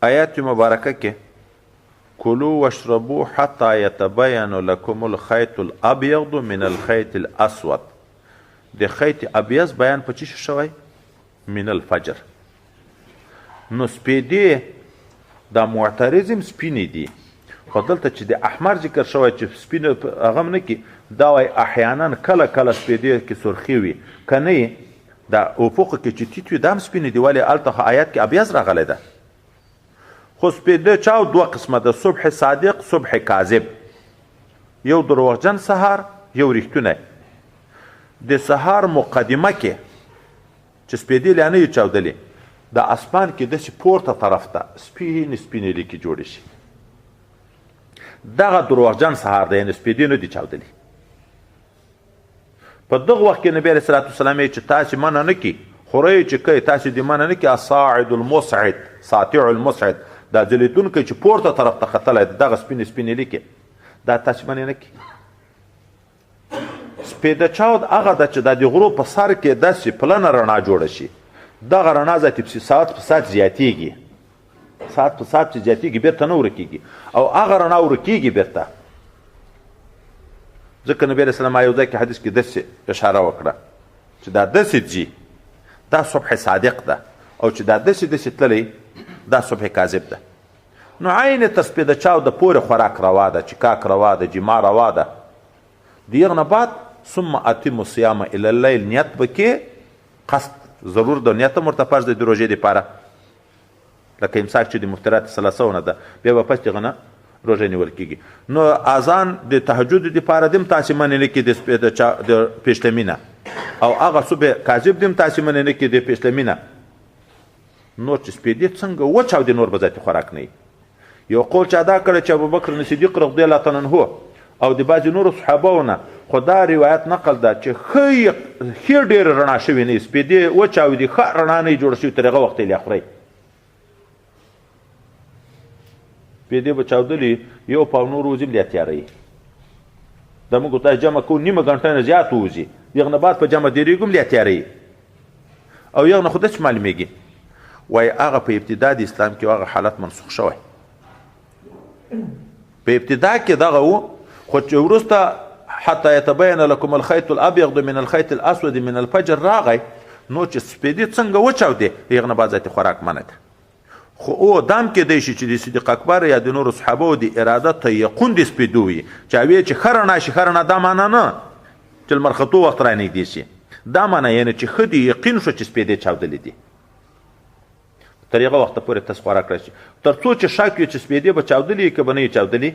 آیات مبارکه کې کلوا واشربوا حتی یتبین لکم الخیط الابیض من الخیط الاسود د خیط ابیض بیان په چی شوی من الفجر. نو سپیدې دا معترضم سپینې دي، خو دلته چې د احمر ذکر شوی چې سپینه هغه نه کې دا وایي احیانا کله کله سپیدې کې سرخي وي که نه دا افق کې چې تیت وي دا هم سپینې دي، ولې هلته آیات کې ابیض راغلی ده. خو سپیده چاو دوه قسمه ده، صبح صادق صبح کاذب، یو دروغجن سهار یو ریښتونی. د سهار مقدمه کې چې سپیدې لا نه وي چاودلې د اسمان کې داسې پورته طرف ته سپینې سپینې لیکې جوړې شي، دغه دروغجن سهار دی، یعنې سپیدې نه دي چاودلې. په دغه وخت کې نبی علیه الصلاة وسلام چې تاسې منع نه کړي خورئ چې کوئ تاسې دې منع نه کړي الصاعد المصعد ساطع المصعد دا ځلېدونکی چې پورته طرف ته ختلی دی دغه سپینې سپینې لیکې دا تاسې منع نه کړي. سپیده چاود هغه ده چې دا د غرو په سر کې داسې پلنه رڼا جوړه شي، دغه رڼا ذاتي پسې ساعت په ساعت زیاتېږي، ساعت په ساعت چې زیاتېږي بیرته نه ورکېږي او هغه رڼا ورکېږي بیرته. ځکه نبي علیه السلام یو ځای کې حدیث کې داسې اشاره وکړه چې دا داسې ځي دا صبح صادق ده او چې دا داسې داسې تللی دا صبح کاذب ده. نو عین تر سپیده چاوده پورې خوراک روا ده، چکاک روا ده، جما روا ده. د یغ نه بعد ثم اتم الصیام الی اللیل نیت به کې قصد ضرور ده، نیت هم ورته فرض دی د روژې دپاره، لکه امساک چې د مفترات ثلاثه نه ده بیا به پس دغه نه روژه نیول کېږي. نو اذان د تهجد دپاره دم تاسې منې نه کړي د پیشلمي نه، او هغه صبح کاذب دم تاسې منې نه کړي د پیشلمي نه. نور چې سپیدې څنګه وچاودې نور به ذاتي خوراک نه وي. یو قول چې ادا کړی چې ابوبکر صدیق رضی الله تعالی عنه او د بعضې نورو صحابهو نه، خو دا روایت نقل ده چې ښې ډېره رڼا شوې نه وي، سپیدې وچاودې ښه رڼا نه یې جوړه شوې تر هغه وخته یې خورئ. سپیدې به چاودلې یو پاو نور وځي بیا تیاره یي، دا موږ تاسو جمع کوو نیمه ګنټه نه زیات وځي، یغ نه بعد په جمع درېږو بیا تیاره یي او یغ نه خو داسې معلومېږي. وایي هغه په ابتدا د اسلام کې هغه حالت منسوخ شوی، په ابتدا کې دغه و، خو چې وروسته حتی یتبین لکم الخیط الابیض من الخیط الاسود من الفجر راغی، نو چې سپیدې څنګه وچاودې هغه نه بعد ذاتي خوراک منع ده. خو او دام کېدی شي چې د صدیق اکبر یا د نورو صحابو د اراده تیقن د سپیدو وي، چې هغوی چې ښه رڼا شي ښه رڼا دا معنا نه چې لمر ختو وخت رانږدې شي، دا معنا یعنې چې ښه دي یقین شو چې سپیدې چاودلې دي تر هغه وخته پورې تاسو خوراک راشي، تر څو چې شک وي چې سپیدې به چاودلې که به نه یې چاودلې